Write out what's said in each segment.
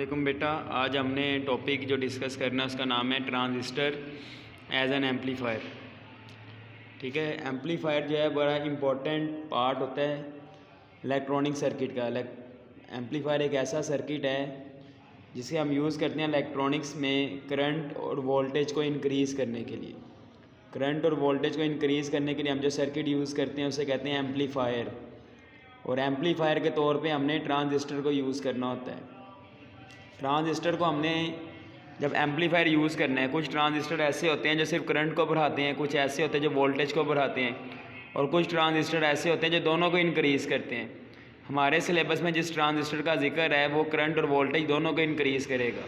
वालेकुम बेटा। आज हमने टॉपिक जो डिस्कस करना है उसका नाम है ट्रांजिस्टर एज एन एम्पलीफायर। ठीक है, एम्पलीफायर जो है बड़ा इम्पोर्टेंट पार्ट होता है इलेक्ट्रॉनिक सर्किट का। एम्पलीफायर एक ऐसा सर्किट है जिसे हम यूज़ करते हैं इलेक्ट्रॉनिक्स में करंट और वोल्टेज को इंक्रीज़ करने के लिए। करंट और वोल्टेज को इंक्रीज़ करने के लिए हम जो सर्किट यूज़ करते हैं उसे कहते हैं एम्पलीफायर। और एम्पलीफायर के तौर पे हमने ट्रांजिस्टर को यूज़ करना होता है। ट्रांजिस्टर को हमने जब एम्पलीफायर यूज़ करना है, कुछ ट्रांजिस्टर ऐसे होते हैं जो सिर्फ करंट को बढ़ाते हैं, कुछ ऐसे होते हैं जो वोल्टेज को बढ़ाते हैं, और कुछ ट्रांजिस्टर ऐसे होते हैं जो दोनों को इंक्रीज़ करते हैं। हमारे सिलेबस में जिस ट्रांजिस्टर का जिक्र है वो करंट और वोल्टेज दोनों को इंक्रीज़ करेगा।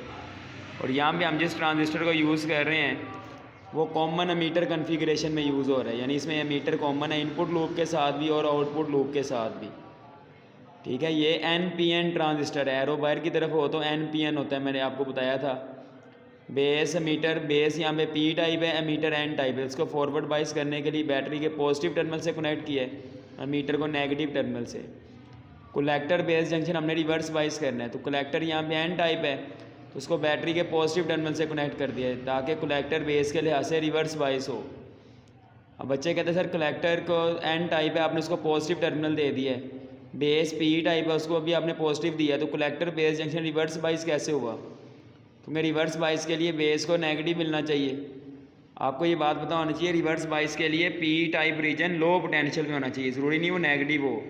और यहाँ पे हम जिस ट्रांजिस्टर को यूज़ कर रहे हैं वो कॉमन एमीटर कन्फिग्रेशन में यूज़ हो रहा है, यानी इसमें एमीटर कॉमन है इनपुट लूप के साथ भी और आउटपुट लूप के साथ भी। ठीक है, ये NPN ट्रांजिस्टर है। एरो बाहर की तरफ हो तो NPN होता है, मैंने आपको बताया था। बेस एमीटर, बेस यहाँ पे P टाइप है, एमीटर N टाइप है। इसको फॉरवर्ड बाइस करने के लिए बैटरी के पॉजिटिव टर्मिनल से कनेक्ट किया है, एमीटर को नेगेटिव टर्मिनल से। कलेक्टर बेस जंक्शन हमने रिवर्स बाइस करना है, तो कलेक्टर यहाँ पे N टाइप है तो उसको बैटरी के पॉजिटिव टर्मिनल से कनेक्ट कर दिया है ताकि कलेक्टर बेस के लिहाज से रिवर्स बाइस हो। अब बच्चे कहते हैं सर कलेक्टर को N टाइप है, आपने उसको पॉजिटिव टर्मिनल दे दिया है, बेस P टाइप है उसको अभी आपने पॉजिटिव दिया, तो collector base junction reverse bias कैसे हुआ? क्योंकि रिवर्स बाइस के लिए बेस को नेगेटिव मिलना चाहिए। आपको ये बात पता होनी चाहिए, रिवर्स बाइस के लिए P type region low potential में होना चाहिए, ज़रूरी नहीं वो नेगेटिव हो।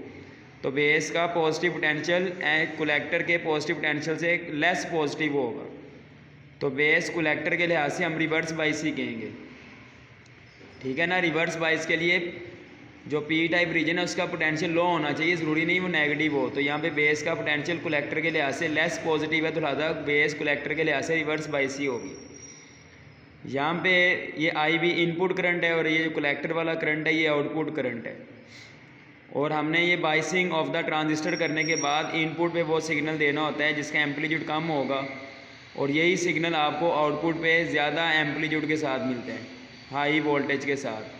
तो बेस का पॉजिटिव पोटेंशियल कलेक्टर के पॉजिटिव पोटेंशियल से लेस पॉजिटिव होगा, तो बेस कलेक्टर के लिहाज से हम रिवर्स बाइस ही कहेंगे। ठीक है ना, रिवर्स बाइस के लिए जो P टाइप रीजन है उसका पोटेंशियल लो होना चाहिए, ज़रूरी नहीं वो नेगेटिव हो। तो यहाँ पे बेस का पोटेंशियल कलेक्टर के लिहाज से लेस पॉजिटिव है, तो लिहाजा बेस कलेक्टर के लिहाज से रिवर्स बाइस ही होगी। यहाँ पे ये IB इनपुट करंट है और ये जो कलेक्टर वाला करंट है ये आउटपुट करंट है। और हमने ये बाइसिंग ऑफ द ट्रांजिस्टर करने के बाद इनपुट पे वो सिग्नल देना होता है जिसका एम्पलीट्यूड कम होगा, और यही सिग्नल आपको आउटपुट पे ज़्यादा एम्पलीट्यूड के साथ मिलते हैं, हाई वोल्टेज के साथ।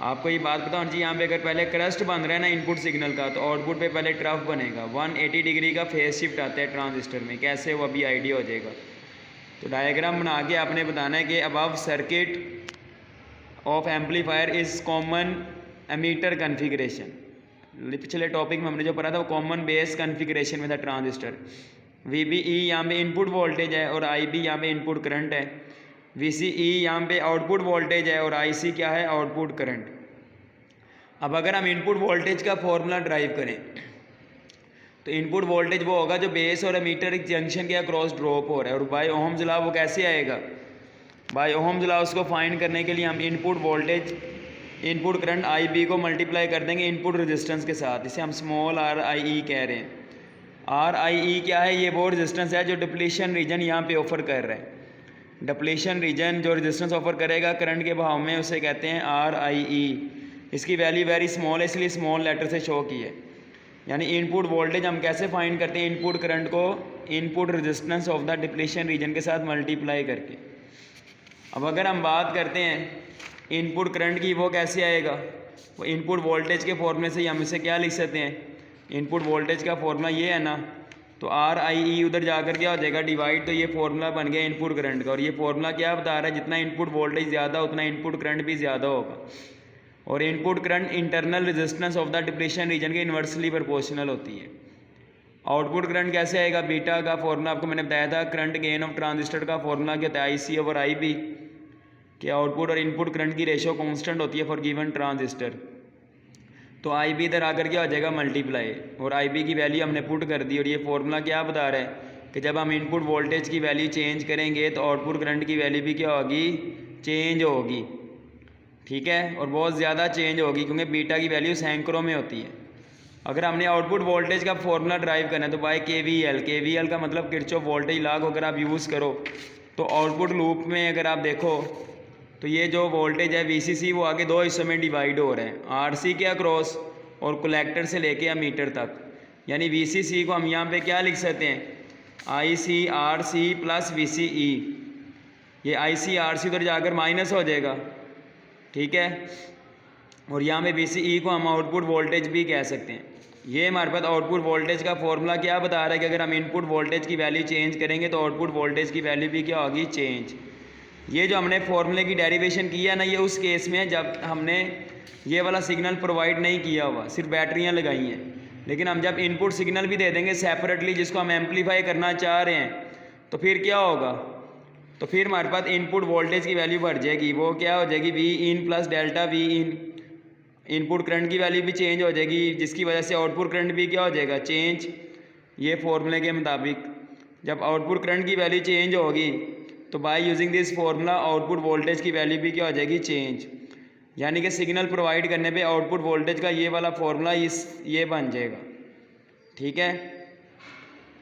आपको ये बात पता होनी चाहिए, यहाँ पे अगर पहले क्रस्ट बन रहा है ना इनपुट सिग्नल का, तो आउटपुट पे पहले ट्रफ बनेगा। 180 डिग्री का फेस शिफ्ट आता है ट्रांजिस्टर में, कैसे वो अभी आइडिया हो जाएगा। तो डायग्राम बना के आपने बताना है कि above circuit of amplifier is common ammeter configuration. पिछले टॉपिक में हमने जो पढ़ा था वो कॉमन बेस कन्फिग्रेशन में था ट्रांजिस्टर। VBE यहाँ पे इनपुट वोल्टेज है और IB यहाँ पे इनपुट करंट है। VCE यहाँ पे आउटपुट वोल्टेज है और IC क्या है, आउटपुट करंट। अब अगर हम इनपुट वोल्टेज का फॉर्मूला ड्राइव करें तो इनपुट वोल्टेज वो होगा जो बेस और एमीटर जंक्शन के अक्रॉस ड्रॉप हो रहा है, और बाय ओहम्स लॉ वो कैसे आएगा? बाय ओहम्स लॉ उसको फाइंड करने के लिए हम input voltage, input current IB को मल्टीप्लाई कर देंगे इनपुट रेजिस्टेंस के साथ, इसे हम स्मॉल RIE कह रहे हैं। RIE क्या है? ये वो रेजिस्टेंस है जो डिप्लीशन रीजन यहाँ पे ऑफर कर रहा है। डिप्लीशन रीजन जो रेजिस्टेंस ऑफर करेगा करंट के बहाव में उसे कहते हैं RIE। इसकी वैल्यू वेरी स्मॉल है इसलिए स्मॉल लेटर से शो की है। यानी इनपुट वोल्टेज हम कैसे फाइंड करते हैं? इनपुट करंट को input resistance of the depletion region के साथ मल्टीप्लाई करके। अब अगर हम बात करते हैं इनपुट करंट की, वो कैसे आएगा? वो इनपुट वोल्टेज के फॉर्मूले से हम इसे क्या लिख सकते हैं? इनपुट वोल्टेज का फॉर्मूला ये है ना, तो RIE उधर जाकर क्या हो जाएगा, डिवाइड, तो ये फॉर्मूला बन गया इनपुट करंट का। और ये फॉर्मूला क्या बता रहा है? जितना इनपुट वोल्टेज ज़्यादा उतना इनपुट करंट भी ज़्यादा होगा, और input current internal resistance of the depletion region के इन्वर्सली प्रोपोर्शनल होती है। आउटपुट करंट कैसे आएगा? बीटा का फॉर्मूला आपको मैंने बताया था, करंट गेन ऑफ ट्रांजिस्टर का फॉर्मूला क्या था? IC ओवर IB, कि आउटपुट और इनपुट करंट की रेशो कांस्टेंट होती है फॉर गिवन ट्रांजिस्टर। तो IB इधर आकर क्या हो जाएगा, मल्टीप्लाई, और IB की वैल्यू हमने पुट कर दी। और ये फॉर्मूला क्या बता रहा है कि जब हम इनपुट वोल्टेज की वैल्यू चेंज करेंगे तो आउटपुट करंट की वैल्यू भी क्या होगी, चेंज होगी। ठीक है, और बहुत ज़्यादा चेंज होगी क्योंकि बीटा की वैल्यू सैंकड़ों में होती है। अगर हमने आउटपुट वोल्टेज का फॉर्मूला ड्राइव करना है तो बाय KVL का मतलब किरचॉफ वोल्टेज लॉ को अगर आप यूज़ करो तो आउटपुट लूप में अगर आप देखो तो ये जो वोल्टेज है VCC वो आगे दो हिस्सों में डिवाइड हो रहे हैं, RC के अक्रॉस और कलेक्टर से लेके एमीटर तक। यानी VCC को हम यहाँ पे क्या लिख सकते हैं, ICRC प्लस VCE। ये ICRC उधर जाकर माइनस हो जाएगा, ठीक है, और यहाँ पे VCE को हम आउटपुट वोल्टेज भी कह सकते हैं। ये हमारे पास आउटपुट वोल्टेज का फॉर्मूला क्या बता रहा है कि अगर हम इनपुट वोल्टेज की वैल्यू चेंज करेंगे तो आउटपुट वोल्टेज की वैल्यू भी क्या होगी, चेंज। ये जो हमने फॉर्मूले की डेरिवेशन किया ना, ये उस केस में जब हमने ये वाला सिग्नल प्रोवाइड नहीं किया हुआ, सिर्फ बैटरियाँ लगाई हैं। लेकिन हम जब इनपुट सिग्नल भी दे देंगे सेपरेटली, जिसको हम एम्पलीफाई करना चाह रहे हैं, तो फिर क्या होगा, तो फिर हमारे पास इनपुट वोल्टेज की वैल्यू बढ़ जाएगी। वो क्या हो जाएगी, V in plus delta V in. Input current की वैल्यू भी चेंज हो जाएगी, जिसकी वजह से आउटपुट करंट भी क्या हो जाएगा, चेंज। ये फॉर्मूले के मुताबिक जब आउटपुट करंट की वैल्यू चेंज होगी तो by using this formula output voltage की वैल्यू भी क्या हो जाएगी, चेंज। यानी कि सिग्नल प्रोवाइड करने पे आउटपुट वोल्टेज का ये वाला फॉर्मूला ये बन जाएगा। ठीक है,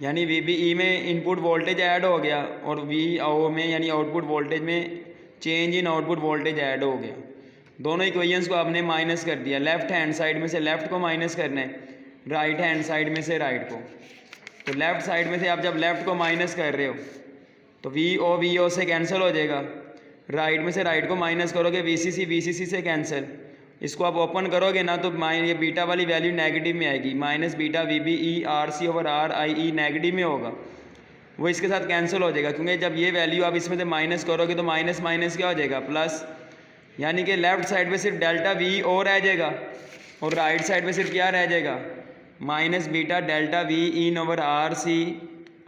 यानी VBE में इनपुट वोल्टेज ऐड हो गया और VO में यानी आउटपुट वोल्टेज में change in output voltage add हो गया। दोनों इक्वेशंस को आपने माइनस कर दिया। लेफ्ट हैंड साइड में से लेफ्ट को माइनस करना है, राइट हैंड साइड में से राइट को। तो लेफ्ट साइड में से आप जब लेफ्ट को माइनस कर रहे हो तो VO से कैंसिल हो जाएगा। राइट में से राइट को माइनस करोगे, VCC से कैंसिल। इसको आप ओपन करोगे ना तो ये बीटा वाली वैल्यू नेगेटिव में आएगी, minus beta VBE RC over RIE negative में होगा, वो इसके साथ कैंसिल हो जाएगा। क्योंकि जब ये वैल्यू आप इसमें से माइनस करोगे तो माइनस माइनस क्या हो जाएगा, प्लस। यानी कि लेफ्ट साइड पे सिर्फ डेल्टा VO रह जाएगा और राइट साइड पे सिर्फ क्या रह जाएगा, माइनस बीटा डेल्टा V इन ओवर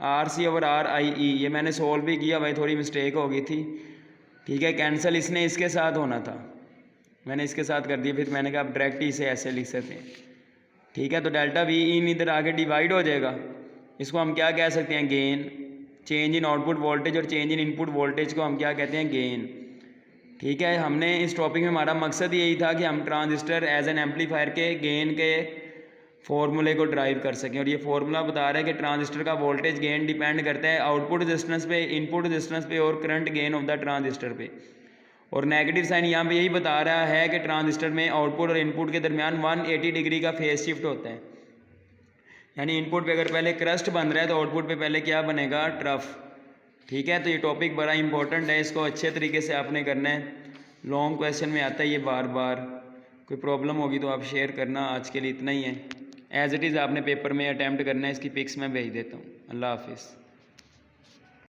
RC ओवर RIE। ये मैंने सोल्व भी किया भाई, थोड़ी मिस्टेक हो गई थी। ठीक है, कैंसिल इसने इसके साथ होना था, मैंने इसके साथ कर दिया, फिर मैंने कहा आप डायरेक्ट ही इसे ऐसे लिख सकते हैं। ठीक है, तो डेल्टा V इन इधर आगे डिवाइड हो जाएगा। इसको हम क्या कह सकते हैं, gain. Change in output voltage और चेंज इन इनपुट वोल्टेज को हम क्या कहते हैं, गेन। ठीक है, हमने इस टॉपिक में हमारा मकसद यही था कि हम ट्रांजिस्टर एज एन एम्पलीफायर के गेन के फॉर्मूले को ड्राइव कर सकें। और ये फार्मूला बता रहा है कि ट्रांजिस्टर का वोल्टेज गेन डिपेंड करता है आउटपुट रेजिस्टेंस पे, इनपुट रेजिस्टेंस पे और current gain of the transistor पे। और नेगेटिव साइन यहाँ पे यही बता रहा है कि ट्रांजिस्टर में आउटपुट और इनपुट के दरमियान 180 डिग्री का फेज शिफ्ट होता है। यानी इनपुट पे अगर पहले क्रस्ट बन रहा है तो आउटपुट पे पहले क्या बनेगा, ट्रफ। ठीक है, तो ये टॉपिक बड़ा इंपॉर्टेंट है, इसको अच्छे तरीके से आपने करना है। लॉन्ग क्वेश्चन में आता है ये बार बार। कोई प्रॉब्लम होगी तो आप शेयर करना। आज के लिए इतना ही है। एज इट इज़ आपने पेपर में अटैम्प्ट करना है। इसकी पिक्स मैं भेज देता हूँ। अल्लाह हाफिज़।